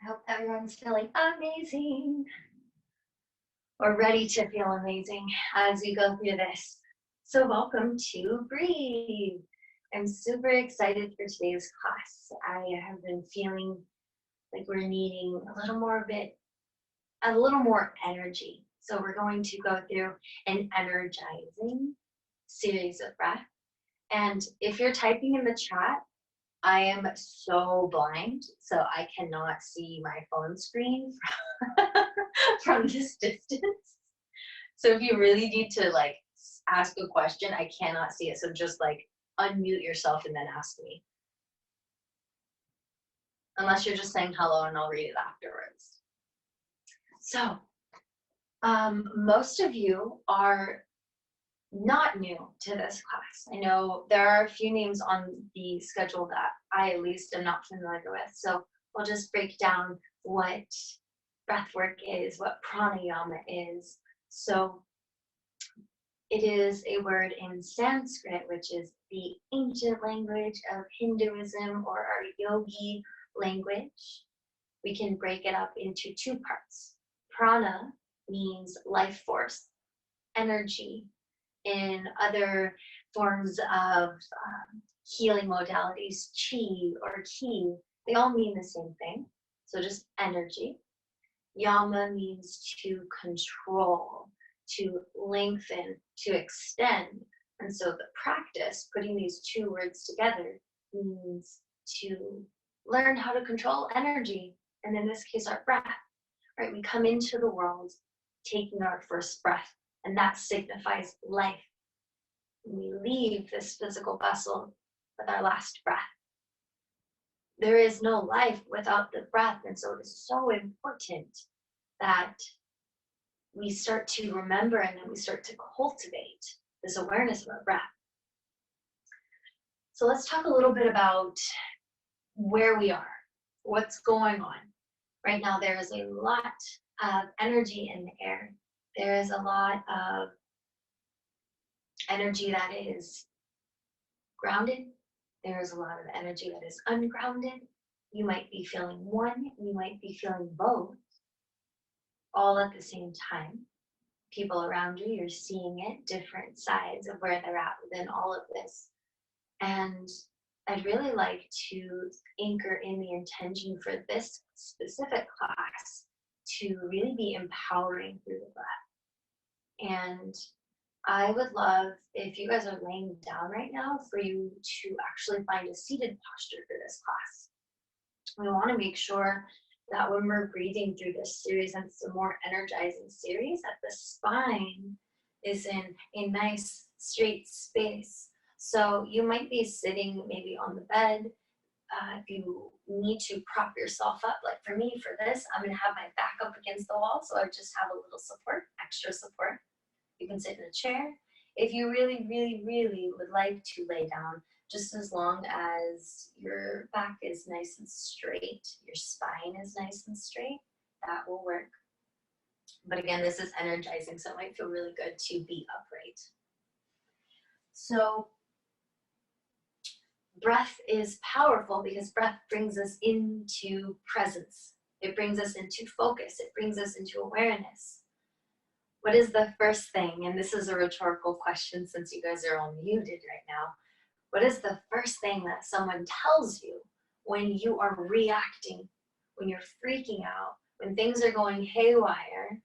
I hope everyone's feeling amazing or ready to feel amazing as we go through this. So welcome to Breathe. I'm super excited for today's class. I have been feeling like we're needing a little more energy. So we're going to go through an energizing series of breath. And if you're typing in the chat, I am so blind, so I cannot see my phone screen from this distance. So if you really need to like ask a question, I cannot see it. So just like unmute yourself and then ask me. Unless you're just saying hello and I'll read it afterwards. So most of you are not new to this class. I know there are a few names on the schedule that I at least am not familiar with. So we'll just break down what breath work is, what pranayama is. So it is a word in Sanskrit, which is the ancient language of Hinduism or our yogi language. We can break it up into two parts. Prana means life force, energy. In other forms of healing modalities, chi or ki, they all mean the same thing. So just energy. Yama means to control, to lengthen, to extend. And so the practice, putting these two words together, means to learn how to control energy. And in this case, our breath. Right? We come into the world taking our first breath, and that signifies life. We leave this physical vessel with our last breath. There is no life without the breath, and so it is so important that we start to remember and then we start to cultivate this awareness of our breath. So let's talk a little bit about where we are, what's going on. Right now, there is a lot of energy in the air. There is a lot of energy that is grounded. There is a lot of energy that is ungrounded. You might be feeling one, you might be feeling both, all at the same time. People around you, you're seeing it, different sides of where they're at within all of this. And I'd really like to anchor in the intention for this specific class to really be empowering through the breath. And I would love, if you guys are laying down right now, for you to actually find a seated posture for this class. We want to make sure that when we're breathing through this series, and it's a more energizing series, that the spine is in a nice straight space. So you might be sitting maybe on the bed. If you need to prop yourself up, like for me, for this, I'm going to have my back up against the wall, so I just have a little support, extra support. You can sit in a chair. If you really, really, really would like to lay down, just as long as your back is nice and straight, your spine is nice and straight, that will work. But again, this is energizing, so it might feel really good to be upright. So breath is powerful because breath brings us into presence. It brings us into focus. It brings us into awareness. What is the first thing, and this is a rhetorical question since you guys are all muted right now, what is the first thing that someone tells you when you are reacting, when you're freaking out, when things are going haywire?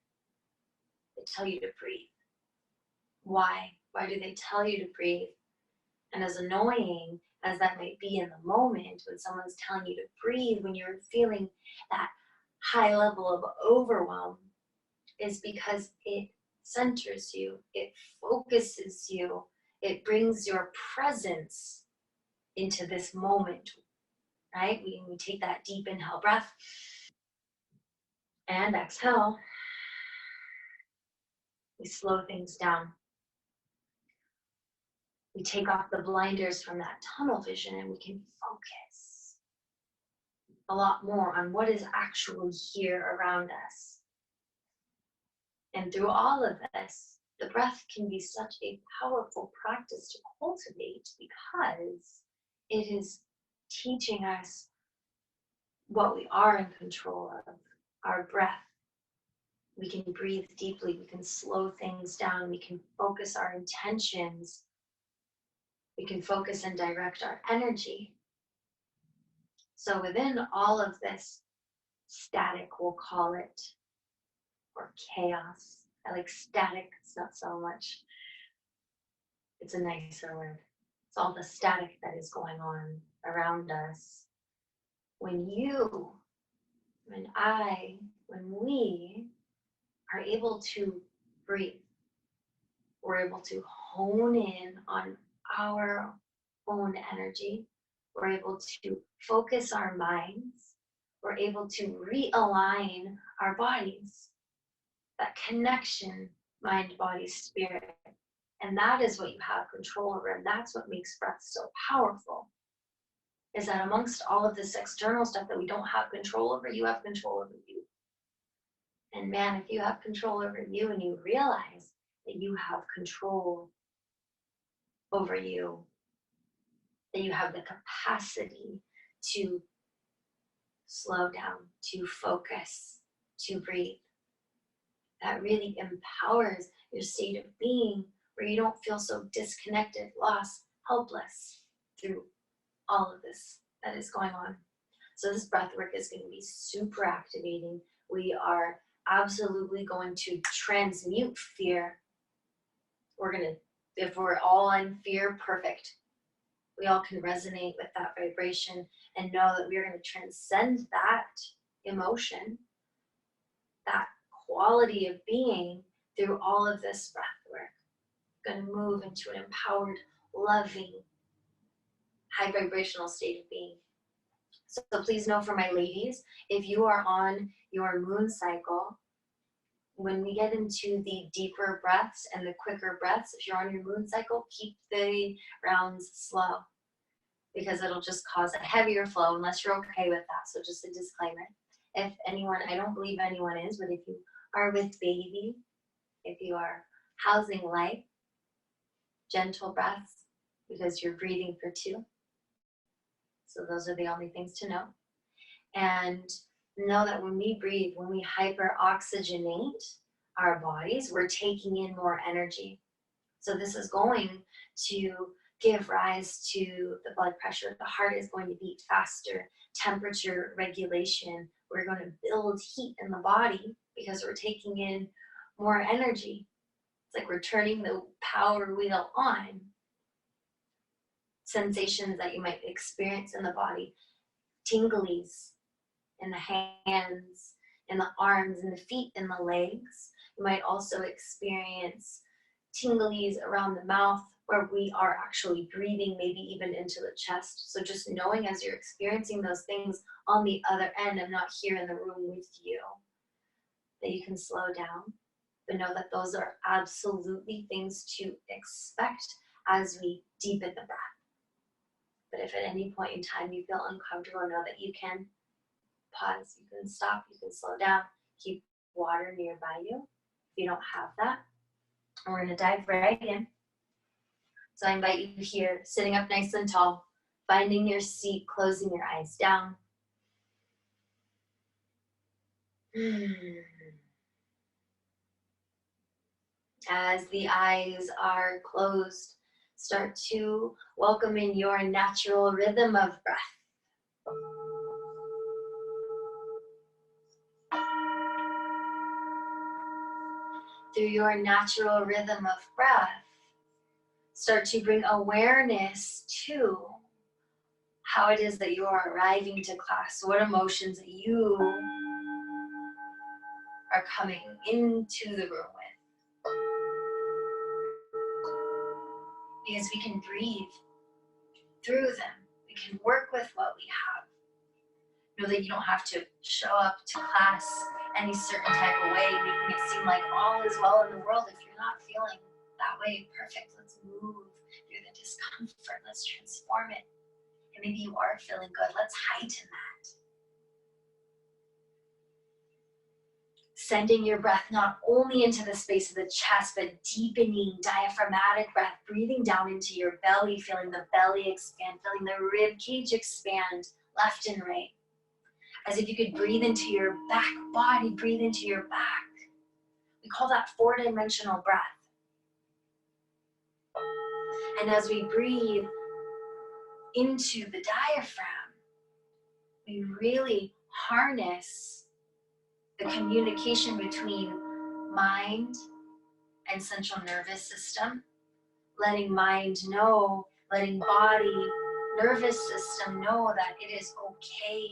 They tell you to breathe. Why? Why do they tell you to breathe? And as annoying as that might be in the moment, when someone's telling you to breathe, when you're feeling that high level of overwhelm, is because it centers you, it focuses you, it brings your presence into this moment, right? We take that deep inhale breath and exhale. We slow things down. We take off the blinders from that tunnel vision and we can focus a lot more on what is actually here around us. And through all of this, the breath can be such a powerful practice to cultivate because it is teaching us what we are in control of, our breath. We can breathe deeply, we can slow things down, we can focus our intentions, we can focus and direct our energy. So within all of this static, we'll call it, or chaos. I like static, it's not so much. It's a nicer word. It's all the static that is going on around us. When you, when I, when we are able to breathe, we're able to hone in on our own energy, we're able to focus our minds, we're able to realign our bodies. That connection, mind, body, spirit. And that is what you have control over. And that's what makes breath so powerful. Is that amongst all of this external stuff that we don't have control over, you have control over you. And man, if you have control over you and you realize that you have control over you, that you have the capacity to slow down, to focus, to breathe, that really empowers your state of being where you don't feel so disconnected, lost, helpless through all of this that is going on. So this breath work is going to be super activating. We are absolutely going to transmute fear. We're going to, if we're all in fear, perfect. We all can resonate with that vibration and know that we're going to transcend that emotion, that quality of being through all of this breath work. We're going to move into an empowered, loving, high vibrational state of being. So please know, for my ladies, if you are on your moon cycle, when we get into the deeper breaths and the quicker breaths, if you're on your moon cycle, keep the rounds slow, because it'll just cause a heavier flow unless you're okay with that. So just a disclaimer. If anyone, I don't believe anyone is, but if you are with baby, if you are housing life, gentle breaths, because you're breathing for two. So those are the only things to know. And know that when we breathe, when we hyperoxygenate our bodies, we're taking in more energy. So this is going to give rise to the blood pressure. The heart is going to beat faster, temperature regulation. We're going to build heat in the body because we're taking in more energy. It's like we're turning the power wheel on. Sensations that you might experience in the body, tinglies in the hands, in the arms, in the feet, in the legs. You might also experience tinglies around the mouth where we are actually breathing, maybe even into the chest. So just knowing as you're experiencing those things on the other end, I'm not here in the room with you, that you can slow down, but know that those are absolutely things to expect as we deepen the breath. But if at any point in time you feel uncomfortable, know that you can pause, you can stop, you can slow down, keep water nearby you if you don't have that. And we're going to dive right in. So I invite you here, sitting up nice and tall, finding your seat, closing your eyes down. As the eyes are closed, start to welcome in your natural rhythm of breath. Through your natural rhythm of breath, start to bring awareness to how it is that you are arriving to class, what emotions that you are coming into the room with. Because we can breathe through them. We can work with what we have. Know that you don't have to show up to class any certain type of way, making it seem like all is well in the world. If you're not feeling that way, perfect. Let's move through the discomfort. Let's transform it. And maybe you are feeling good. Let's heighten that. Sending your breath not only into the space of the chest, but deepening diaphragmatic breath, breathing down into your belly, feeling the belly expand, feeling the rib cage expand left and right. as if you could breathe into your back body, breathe into your back. We call that 4-dimensional breath. And as we breathe into the diaphragm, we really harness the communication between mind and central nervous system, letting mind know, letting body, nervous system know that it is okay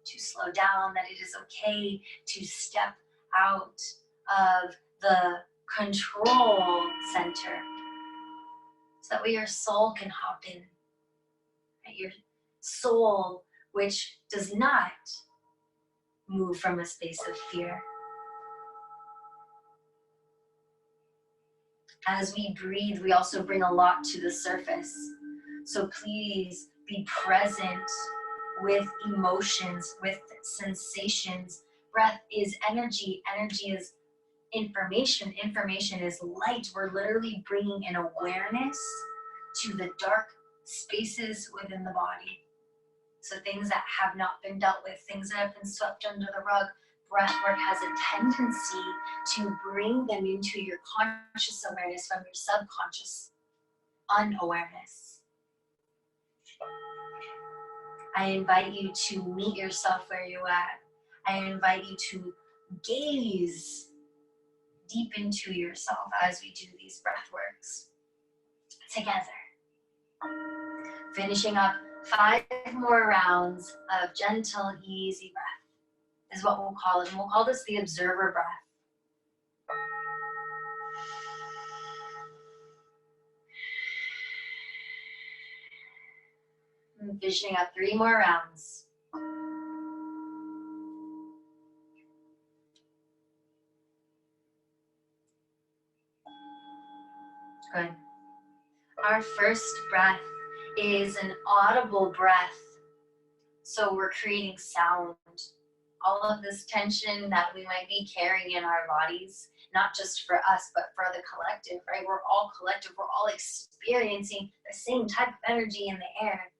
to slow down, that it is okay to step out of the control center, so that way your soul can hop in. Your soul, which does not move from a space of fear. As we breathe, we also bring a lot to the surface. So please be present with emotions, with sensations. Breath is energy. Energy is information. Information is light. We're literally bringing an awareness to the dark spaces within the body. So things that have not been dealt with, things that have been swept under the rug, breathwork has a tendency to bring them into your conscious awareness from your subconscious unawareness. I invite you to meet yourself where you're at. I invite you to gaze deep into yourself as we do these breathworks together. Finishing up 5 more rounds of gentle, easy breath is what we'll call it. And we'll call this the observer breath. And finishing up 3 more rounds. Good. Our first breath is an audible breath. So we're creating sound. All of this tension that we might be carrying in our bodies, not just for us, but for the collective, right? We're all collective. We're all experiencing the same type of energy in the air.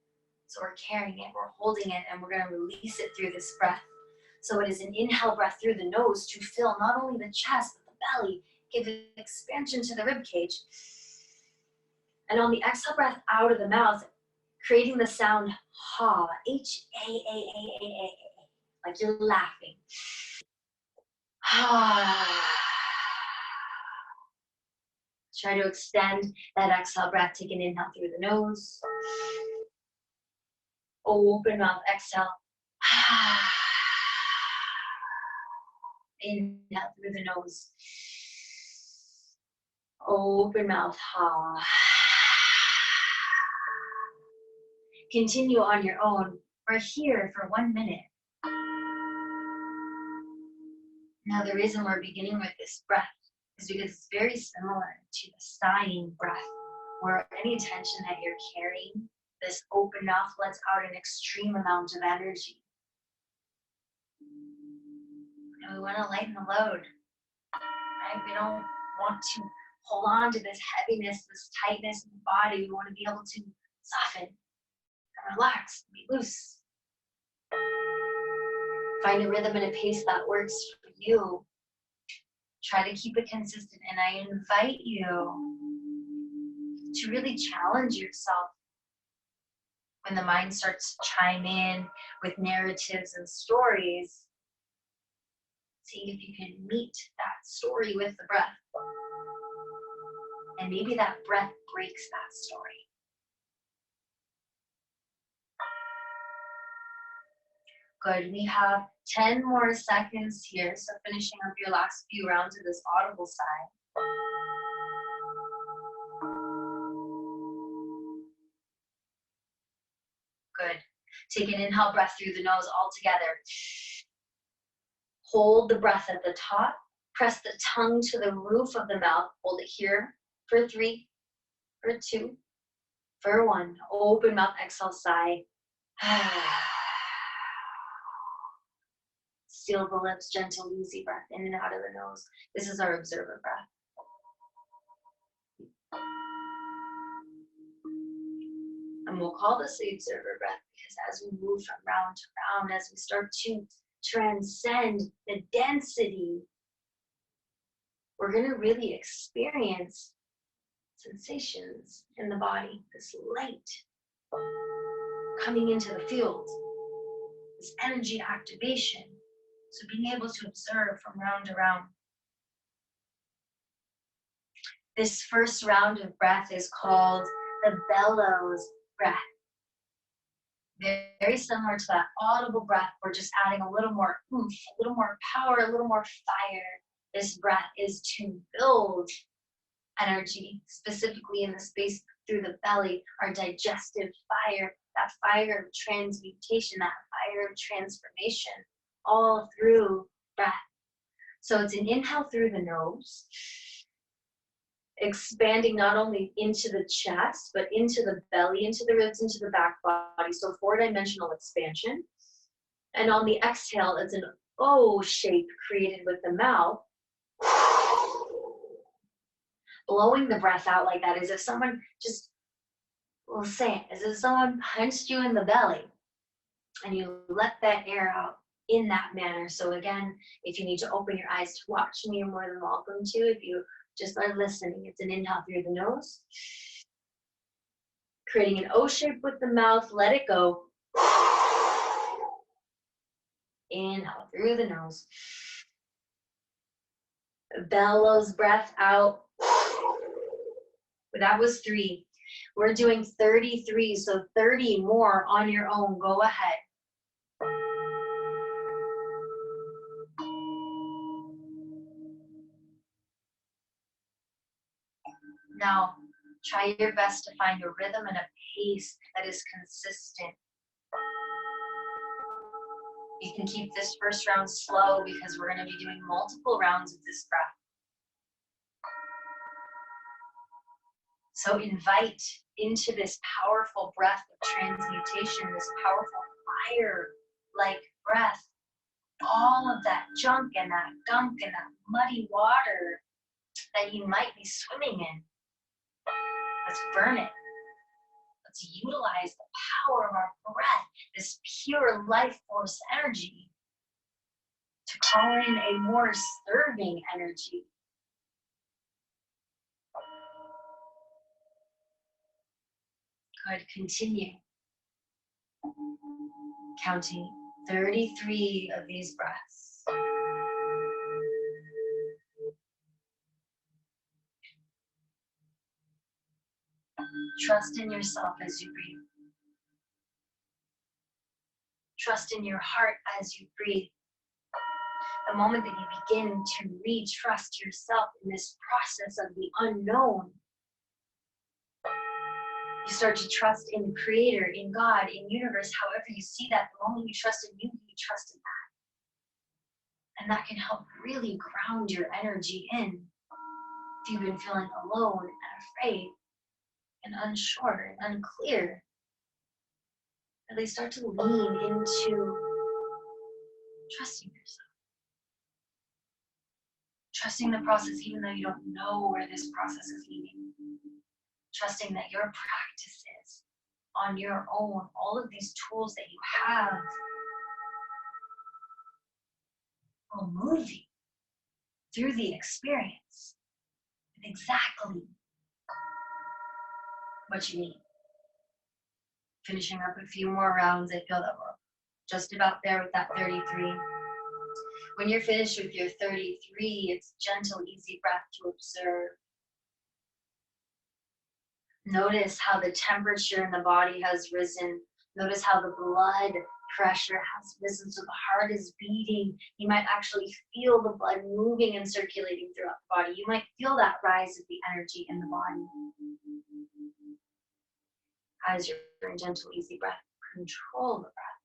So we're carrying it, we're holding it, and we're going to release it through this breath. So it is an inhale breath through the nose to fill not only the chest, but the belly, give an expansion to the rib cage. And on the exhale breath out of the mouth, creating the sound ha, H-A-A-A-A-A, like you're laughing. Try to extend that exhale breath. Take an inhale through the nose. Open mouth, exhale. Inhale through the nose. Open mouth, ha. Continue on your own. We're here for 1 minute. Now, the reason we're beginning with this breath is because it's very similar to the sighing breath, where any tension that you're carrying, this open mouth lets out an extreme amount of energy. And we want to lighten the load, right? We don't want to hold on to this heaviness, this tightness in the body. We want to be able to soften and relax, be loose. Find a rhythm and a pace that works for you. Try to keep it consistent, and I invite you to really challenge yourself when the mind starts to chime in with narratives and stories. See if you can meet that story with the breath. And maybe that breath breaks that story. Good, we have 10 more seconds here, so finishing up your last few rounds of this audible side. Good. Take an inhale breath through the nose all together. Hold the breath at the top. Press the tongue to the roof of the mouth. Hold it here for 3, for 2, for 1. Open mouth, exhale, sigh. Seal the lips, gentle, easy breath in and out of the nose. This is our observer breath. And we'll call this the observer breath because as we move from round to round, as we start to transcend the density, we're going to really experience sensations in the body, this light coming into the field, this energy activation. So being able to observe from round to round. This first round of breath is called the bellows breath. Very similar to that audible breath, we're just adding a little more oomph, a little more power, a little more fire. This breath is to build energy, specifically in the space through the belly, our digestive fire, that fire of transmutation, that fire of transformation, all through breath. So it's an inhale through the nose, expanding not only into the chest, but into the belly, into the ribs, into the back body. So 4-dimensional expansion. And on the exhale, it's an O shape created with the mouth. Blowing the breath out like that is if someone just, we'll say it, as if someone punched you in the belly and you let that air out in that manner. So again, if you need to open your eyes to watch me, you're more than welcome to. If you just are listening, it's an inhale through the nose, creating an O shape with the mouth, let it go. Inhale through the nose. Bellows breath out. That was 3. We're doing 33, so 30 more on your own. Go ahead. Now, try your best to find a rhythm and a pace that is consistent. You can keep this first round slow because we're going to be doing multiple rounds of this breath. So invite into this powerful breath of transmutation, this powerful fire-like breath, all of that junk and that gunk and that muddy water that you might be swimming in. Let's burn it. Let's utilize the power of our breath, this pure life force energy, to call in a more serving energy. Good, continue. Counting 33 of these breaths. Trust in yourself as you breathe. Trust in your heart as you breathe. The moment that you begin to re-trust yourself in this process of the unknown, you start to trust in the Creator, in God, in universe, however you see that. The moment you trust in you, you trust in that. And that can help really ground your energy in. If you've been feeling alone and afraid and unsure and unclear, really start to lean into trusting yourself. Trusting the process even though you don't know where this process is leading. Trusting that your practices on your own, all of these tools that you have, will move you through the experience with exactly what you need. Finishing up a few more rounds, I feel that we're just about there with that 33. When you're finished with your 33, it's gentle, easy breath to observe. Notice how the temperature in the body has risen. Notice how the blood pressure has risen, so the heart is beating. You might actually feel the blood moving and circulating throughout the body. You might feel that rise of the energy in the body. As you're in gentle, easy breath, control the breath.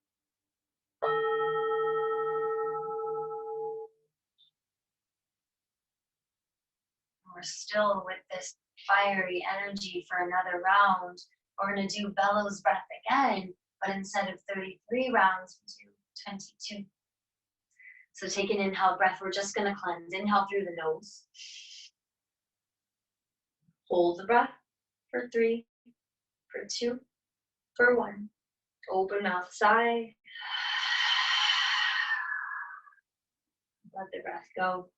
We're still with this fiery energy for another round. We're going to do bellows breath again, but instead of 33 rounds, we do 22. So take an inhale breath. We're just going to cleanse. Inhale through the nose. Hold the breath for 3, for 2, For 1. Open mouth, sigh. Let the breath go.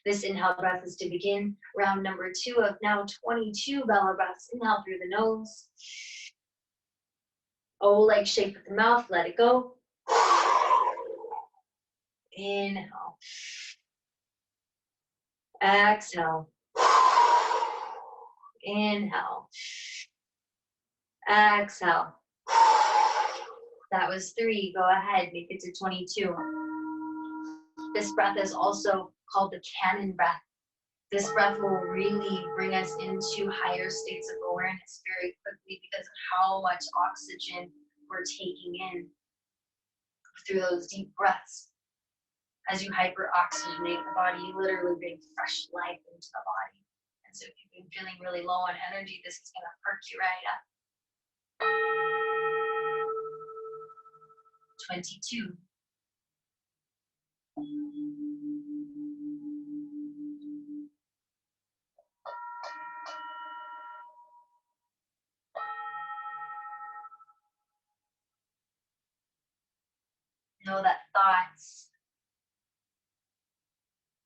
This inhale breath is to begin round number 2 of now 22 belly breaths. Inhale through the nose. O-like shape with the mouth, let it go. Inhale. Exhale. Inhale. Exhale. That was 3. Go ahead, make it to 22. This breath is also called the cannon breath. This breath will really bring us into higher states of awareness very quickly because of how much oxygen we're taking in through those deep breaths. As you hyperoxygenate the body, you literally bring fresh life into the body. And so if you've been feeling really low on energy, this is going to perk you right up. 22. Know that thoughts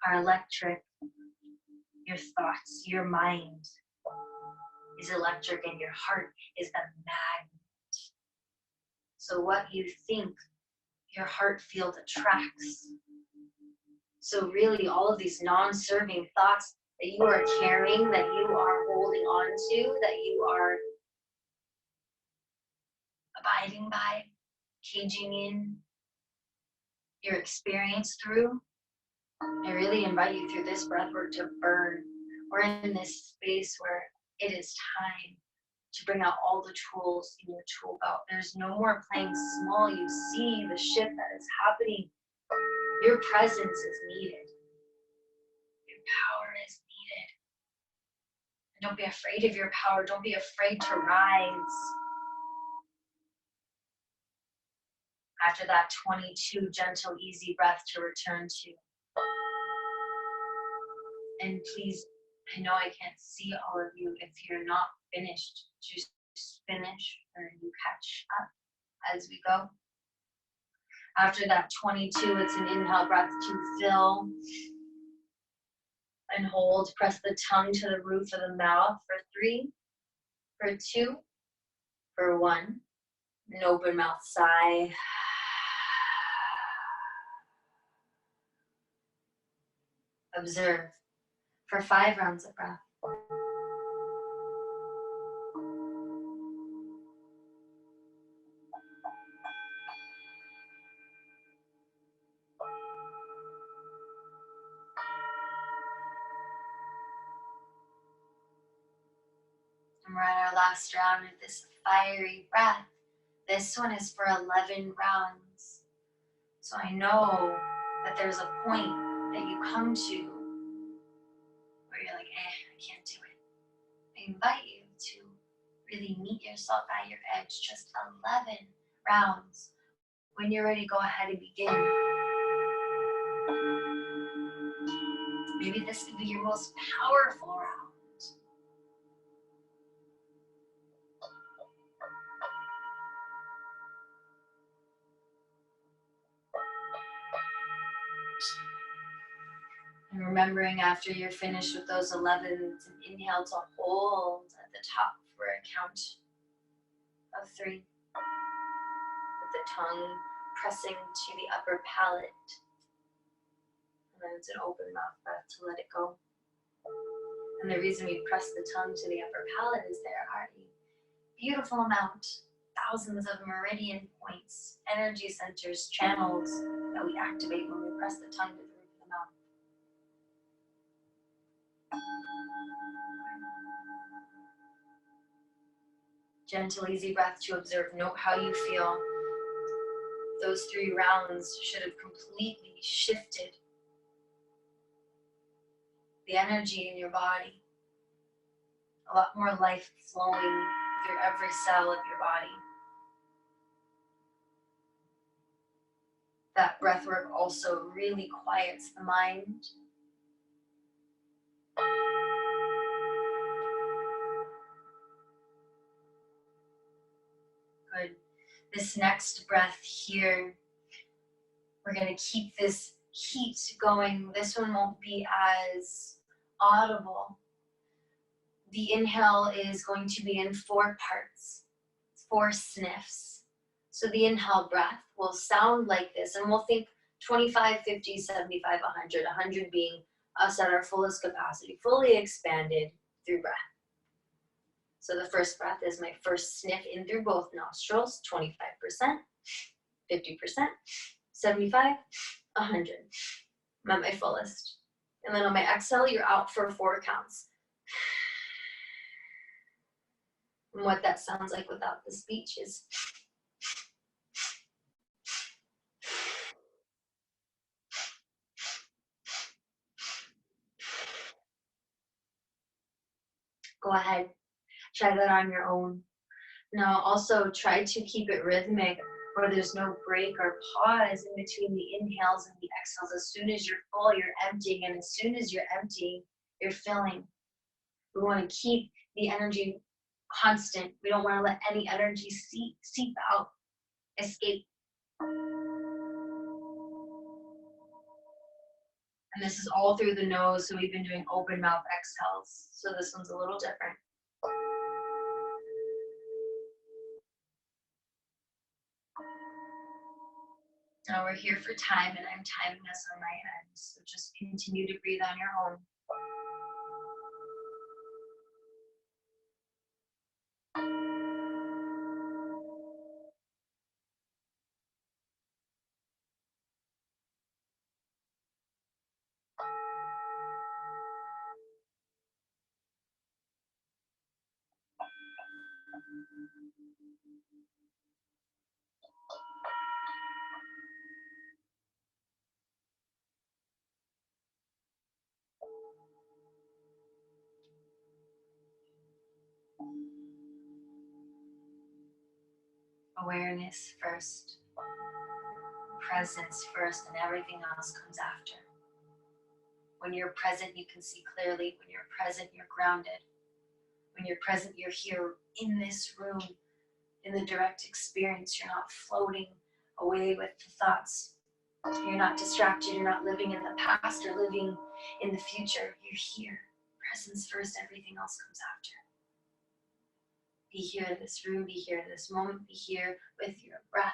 are electric. Your thoughts, your mind is electric, and your heart is a magnet. So what you think, your heart field attracts. So really all of these non-serving thoughts that you are carrying, that you are holding on to, that you are abiding by, caging in your experience through, I really invite you through this breath work to burn. We're in this space where it is time to bring out all the tools in your tool belt. There's no more playing small. You see the shift that is happening. Your presence is needed. Your power is needed. And don't be afraid of your power. Don't be afraid to rise. After that 22 gentle, easy breath to return to. And please, I know I can't see all of you. If you're not finished, just finish or you catch up as we go. After that 22, it's an inhale breath to fill and hold. Press the tongue to the roof of the mouth for 3, for 2, for 1. An open mouth sigh. Observe for 5 rounds of breath. And we're at our last round of this fiery breath. This one is for 11 rounds. So I know that there's a point that you come to where you're like, I can't do it. I invite you to really meet yourself at your edge, just 11 rounds. When you're ready, go ahead and begin. Maybe this could be your most powerful round. And remembering after you're finished with those 11, it's an inhale to hold at the top for a count of 3. With the tongue pressing to the upper palate. And then it's an open mouth breath to let it go. And the reason we press the tongue to the upper palate is there are a beautiful amount, thousands of meridian points, energy centers, channels that we activate when we press the tongue to the roof of the mouth. Gentle, easy breath to observe. Note how you feel. Those 3 rounds should have completely shifted the energy in your body. A lot more life flowing through every cell of your body. That breath work also really quiets the mind. Good. This next breath here, we're going to keep this heat going. This one won't be as audible. The inhale is going to be in 4 parts, 4 sniffs. So the inhale breath will sound like this, and we'll think 25, 50, 75, 100, 100 being us at our fullest capacity, fully expanded through breath. So the first breath is my first sniff in through both nostrils, 25%, 50%, 75, 100. I'm at my fullest. And then on my exhale, you're out for 4 counts. And what that sounds like without the speech is go ahead, try that on your own. Now also try to keep it rhythmic where there's no break or pause in between the inhales and the exhales. As soon as you're full, you're emptying, and as soon as you're emptying, you're filling. We want to keep the energy constant. We don't want to let any energy seep out, escape. And this is all through the nose, so we've been doing open mouth exhales. So this one's a little different. Now we're here for time, and I'm timing us on my end. So just continue to breathe on your own. Awareness first, presence first, and everything else comes after. When you're present, you can see clearly. When you're present, you're grounded. When you're present, you're here in this room, in the direct experience. You're not floating away with the thoughts. You're not distracted. You're not living in the past or living in the future. You're here. Presence first, everything else comes after. Be here in this room, be here in this moment, be here with your breath.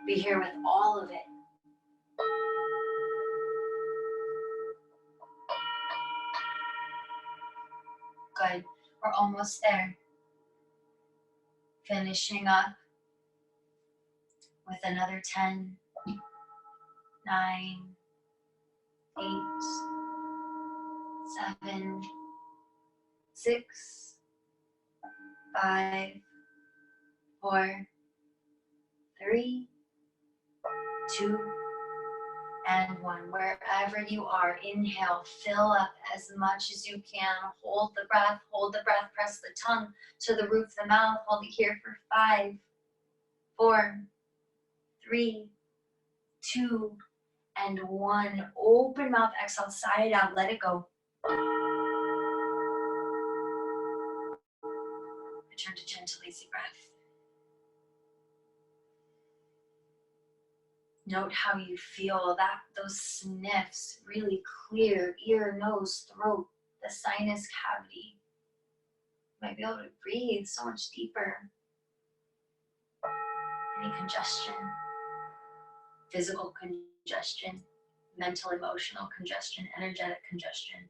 Be here with all of it. Good. We're almost there. Finishing up with another 10, 9, 8, 7, 6, 5, 4, 3, 2, and 1. Wherever you are, inhale, fill up as much as you can. Hold the breath, press the tongue to the roof of the mouth. Hold it here for 5, 4, 3, 2, and 1. Open mouth, exhale, sigh it out, let it go. Return to gentle, easy breath. Note how you feel that those sniffs really clear ear, nose, throat, the sinus cavity. You might be able to breathe so much deeper. Any congestion, physical congestion, mental, emotional congestion, energetic congestion.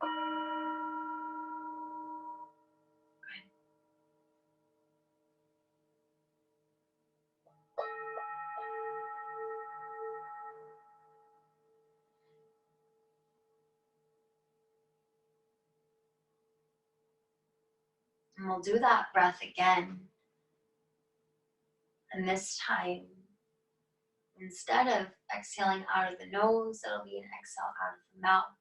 And we'll do that breath again. And this time, instead of exhaling out of the nose, it'll be an exhale out of the mouth.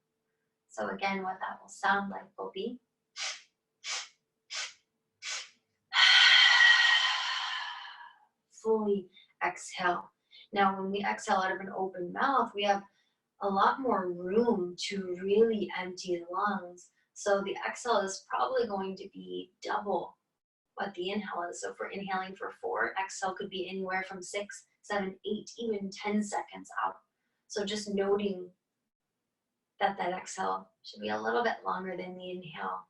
So again, what that will sound like will be fully exhale. Now, when we exhale out of an open mouth, we have a lot more room to really empty the lungs. So the exhale is probably going to be double what the inhale is. So if we're inhaling for 4, exhale could be anywhere from 6, 7, 8, even 10 seconds out. So just noting that exhale should be a little bit longer than the inhale.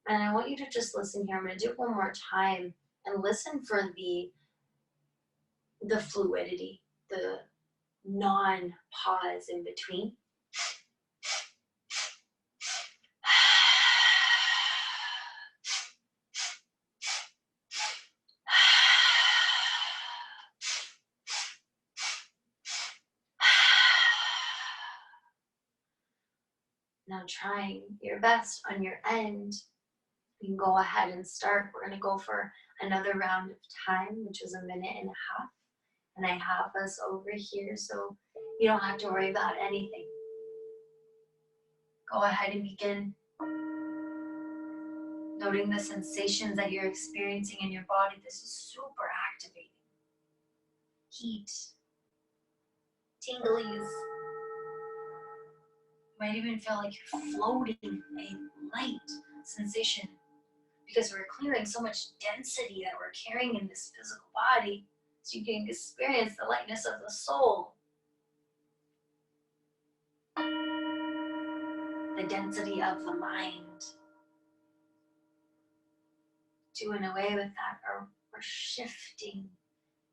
And I want you to just listen here. I'm going to do it one more time and listen for the fluidity, the non-pause in between. Now trying your best on your end, you can go ahead and start. We're going to go for another round of time, which was 1.5 minutes. And I have us over here, so you don't have to worry about anything. Go ahead and begin noting the sensations that you're experiencing in your body. This is super activating. Heat, tinglies. You might even feel like you're floating, a light sensation, because we're clearing so much density that we're carrying in this physical body, so you can experience the lightness of the soul, the density of the mind. Doing away with that, or we're shifting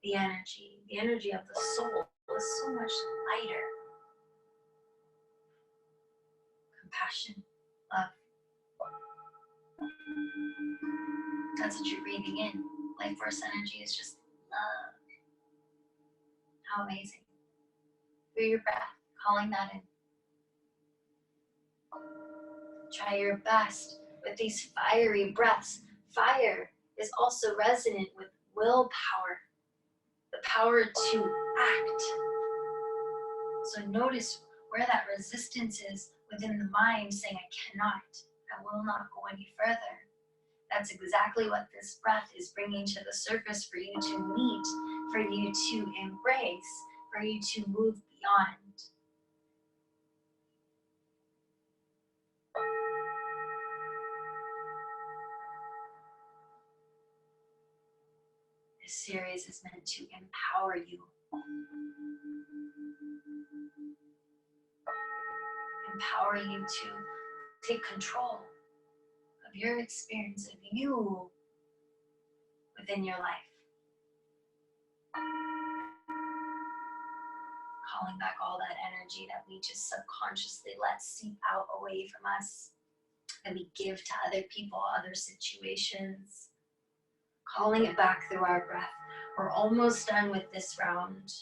the energy. The energy of the soul is so much lighter. Compassion, love. That's what you're breathing in. Life force energy is just love. How amazing. Through your breath, calling that in. Try your best with these fiery breaths. Fire is also resonant with willpower, the power to act. So notice where that resistance is within the mind saying, I cannot, I will not go any further. That's exactly what this breath is bringing to the surface for you to meet, for you to embrace, for you to move beyond. This series is meant to empower you. Empower you to take control of your experience, of you within your life. Calling back all that energy that we just subconsciously let seep out away from us, that we give to other people, other situations. Calling it back through our breath. We're almost done with this round.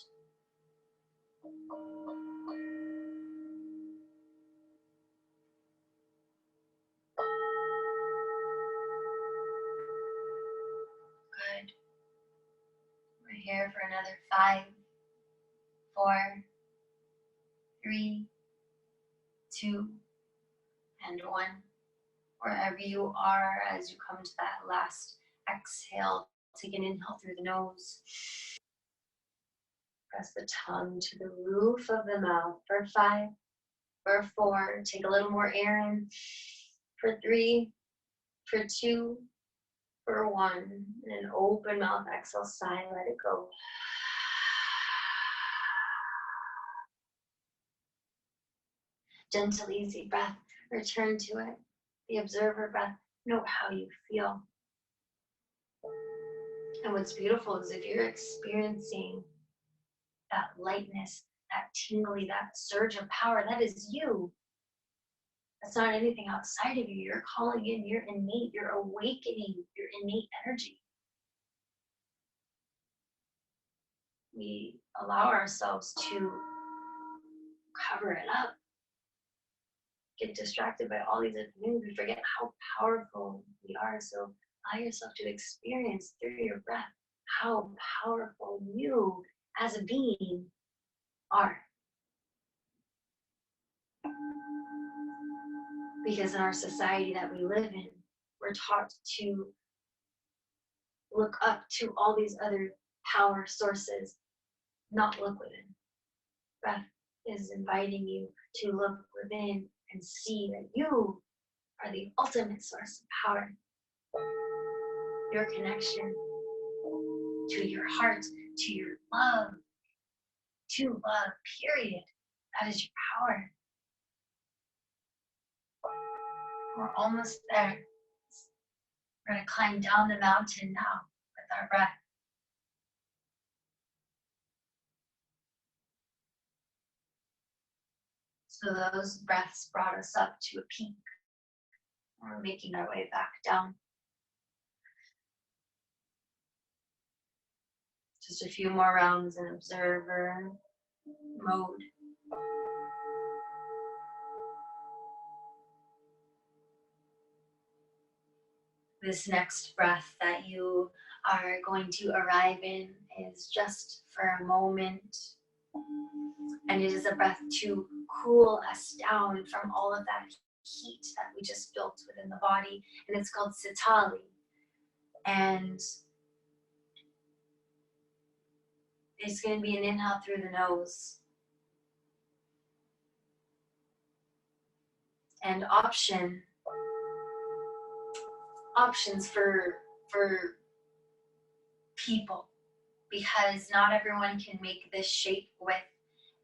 Good. We're here for another 5, 4, 3, 2, and 1. Wherever you are, as you come to that last exhale, take an inhale through the nose. Press the tongue to the roof of the mouth for 5, for 4. Take a little more air in. For 3, for 2, for 1. And an open mouth exhale, sigh, let it go. Gentle, easy breath. Return to it. The observer breath. Note how you feel. And what's beautiful is if you're experiencing that lightness, that tingly, that surge of power, that is you. That's not anything outside of you. You're calling in your innate, you're awakening your innate energy. We allow ourselves to cover it up, get distracted by all these other things. We forget how powerful we are. So allow yourself to experience through your breath how powerful you as a being are. Because in our society that we live in, we're taught to look up to all these other power sources, not look within. Breath is inviting you to look within and see that you are the ultimate source of power. your connection to your heart, to your love, to love, period. That is your power. We're almost there. We're going to climb down the mountain now with our breath. So those breaths brought us up to a peak. We're making our way back down. Just a few more rounds in observer mode. This next breath that you are going to arrive in is just for a moment. And it is a breath to cool us down from all of that heat that we just built within the body. And it's called Sitali. And it's going to be an inhale through the nose. And options for people, because not everyone can make this shape with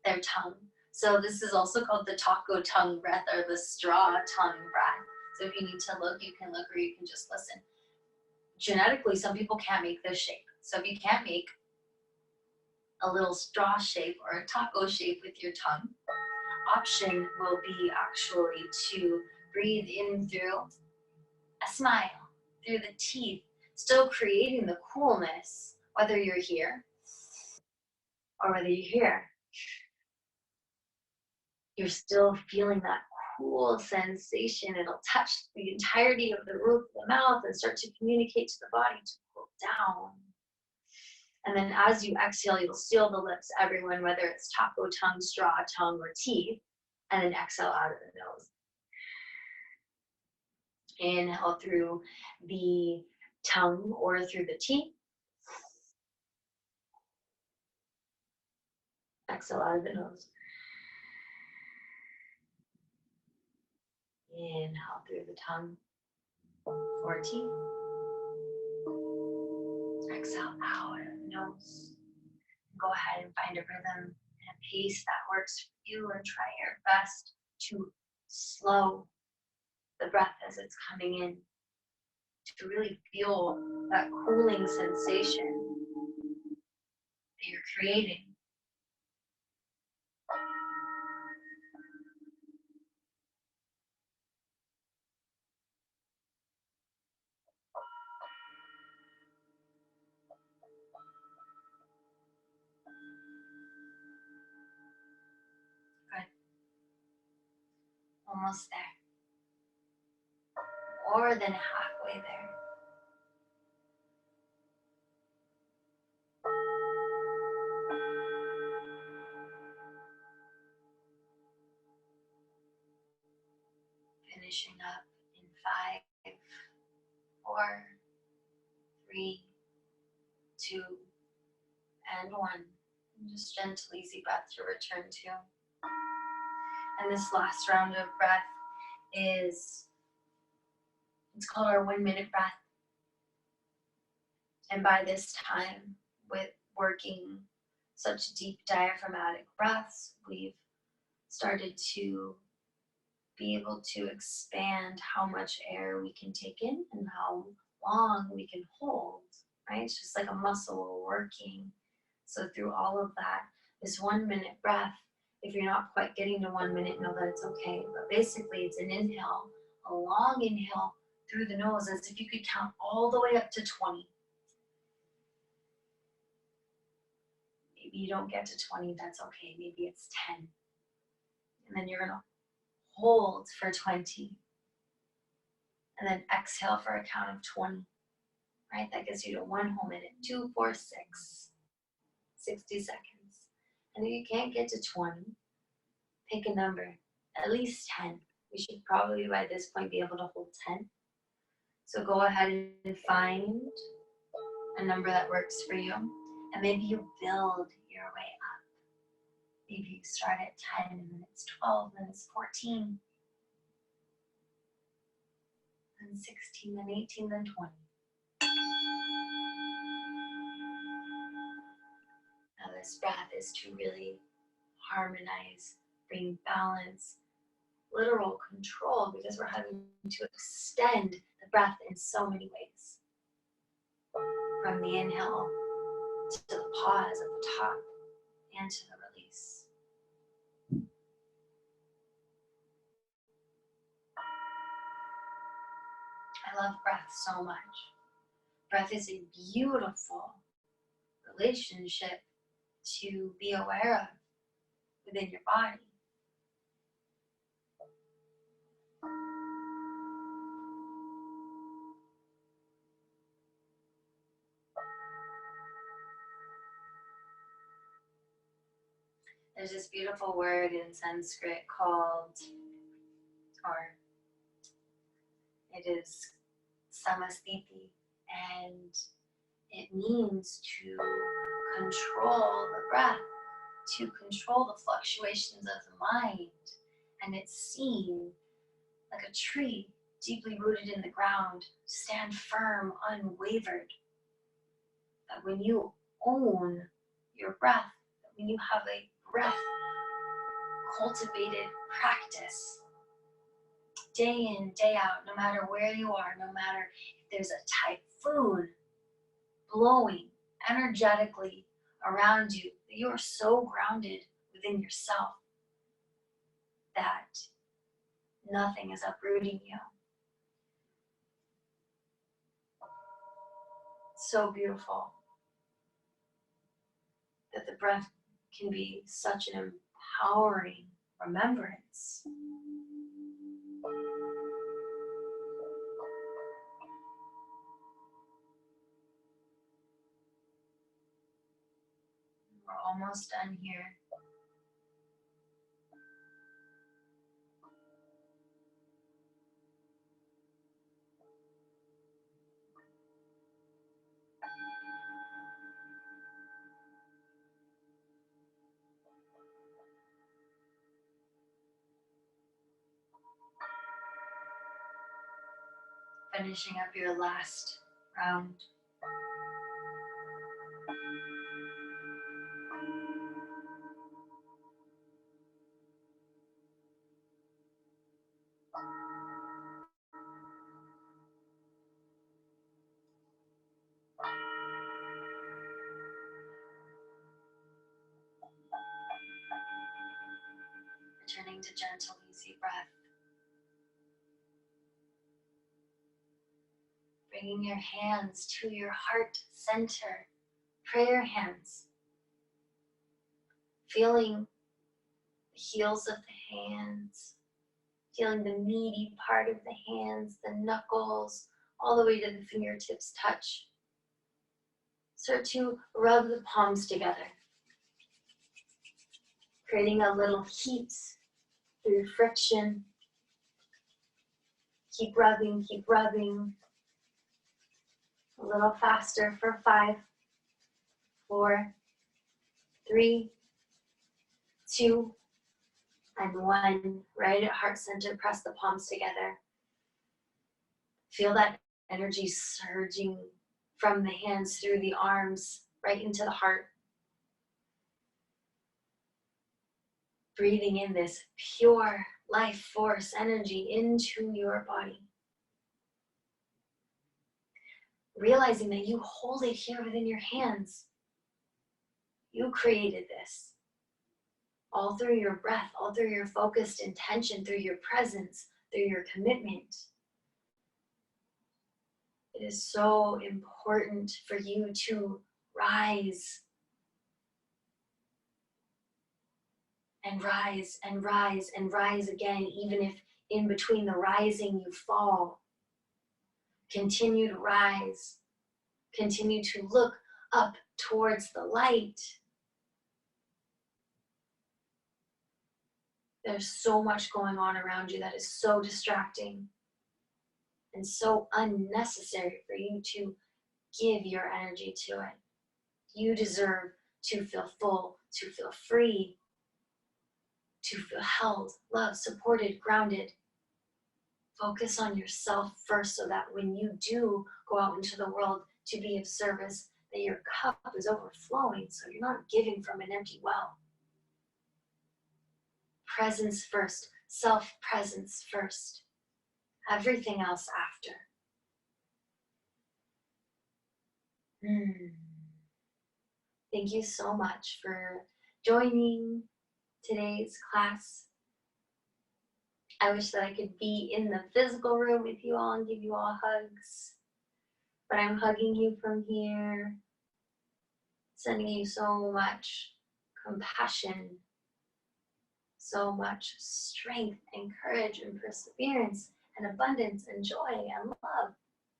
their tongue. So this is also called the taco tongue breath or the straw tongue breath. So if you need to look, you can look, or you can just listen. Genetically, some people can't make this shape. So if you can't make a little straw shape or a taco shape with your tongue, option will be actually to breathe in through a smile, through the teeth, still creating the coolness, whether you're here or whether you're here. You're still feeling that cool sensation. It'll touch the entirety of the roof of the mouth and start to communicate to the body to cool down. And then as you exhale, you'll seal the lips, everyone, whether it's taco tongue, straw tongue, or teeth, and then exhale out of the nose. Inhale through the tongue or through the teeth. Exhale out of the nose. Inhale through the tongue or teeth. Exhale out of the nose. Go ahead and find a rhythm and a pace that works for you, and try your best to slow the breath as it's coming in, to really feel that cooling sensation that you're creating. Good. Almost there. More than halfway there. Finishing up in 5, 4, 3, 2, and 1. And just gentle, easy breath to return to. And this last round of breath it's called our 1 minute breath. And by this time, with working such deep diaphragmatic breaths, we've started to be able to expand how much air we can take in and how long we can hold, right? It's just like a muscle working. So through all of that, this 1 minute breath, if you're not quite getting to 1 minute, know that it's okay. But basically it's an inhale, a long inhale through the nose, as if you could count all the way up to 20. Maybe you don't get to 20, that's okay. Maybe it's 10. And then you're gonna hold for 20. And then exhale for a count of 20, right? That gets you to 1 whole minute. 2, 4, 6, 60 seconds. And if you can't get to 20, pick a number, at least 10. We should probably by this point be able to hold 10. So go ahead and find a number that works for you. And maybe you build your way up. Maybe you start at 10, and then it's 12, then it's 14, then 16, then 18, then 20. this breath is to really harmonize, bring balance, literal control, because we're having to extend the breath in so many ways. From the inhale to the pause at the top and to the release. I love breath so much. Breath is a beautiful relationship to be aware of within your body. There's this beautiful word in Sanskrit called, or it is samasthiti, and it means to control the breath, to control the fluctuations of the mind. And it's seen like a tree deeply rooted in the ground, stand firm, unwavered. That when you own your breath, that when you have a breath cultivated practice, day in, day out, no matter where you are, no matter if there's a typhoon blowing energetically around you, that you are so grounded within yourself that nothing is uprooting you. So beautiful that the breath can be such an empowering remembrance. We're almost done here. Finishing up your last round. Returning to gentle, easy breath. Bringing your hands to your heart center, prayer hands. Feeling the heels of the hands, feeling the meaty part of the hands, the knuckles, all the way to the fingertips touch. Start to rub the palms together, creating a little heat through friction. Keep rubbing, keep rubbing. A little faster for 5, 4, 3, 2, and 1. Right at heart center, press the palms together. Feel that energy surging from the hands through the arms, right into the heart. Breathing in this pure life force energy into your body. Realizing that you hold it here within your hands. You created this. All through your breath, all through your focused intention, through your presence, through your commitment. It is so important for you to rise and rise and rise and rise again, even if in between the rising you fall. Continue to rise. Continue to look up towards the light. There's so much going on around you that is so distracting and so unnecessary for you to give your energy to it. You deserve to feel full, to feel free, to feel held, loved, supported, grounded. Focus on yourself first so that when you do go out into the world to be of service, that your cup is overflowing, so you're not giving from an empty well. Presence first, self-presence first, everything else after. Thank you so much for joining today's class. I wish that I could be in the physical room with you all and give you all hugs, but I'm hugging you from here, sending you so much compassion, so much strength and courage and perseverance and abundance and joy and love,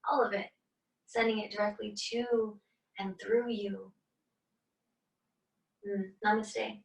all of it, sending it directly to and through you. Namaste.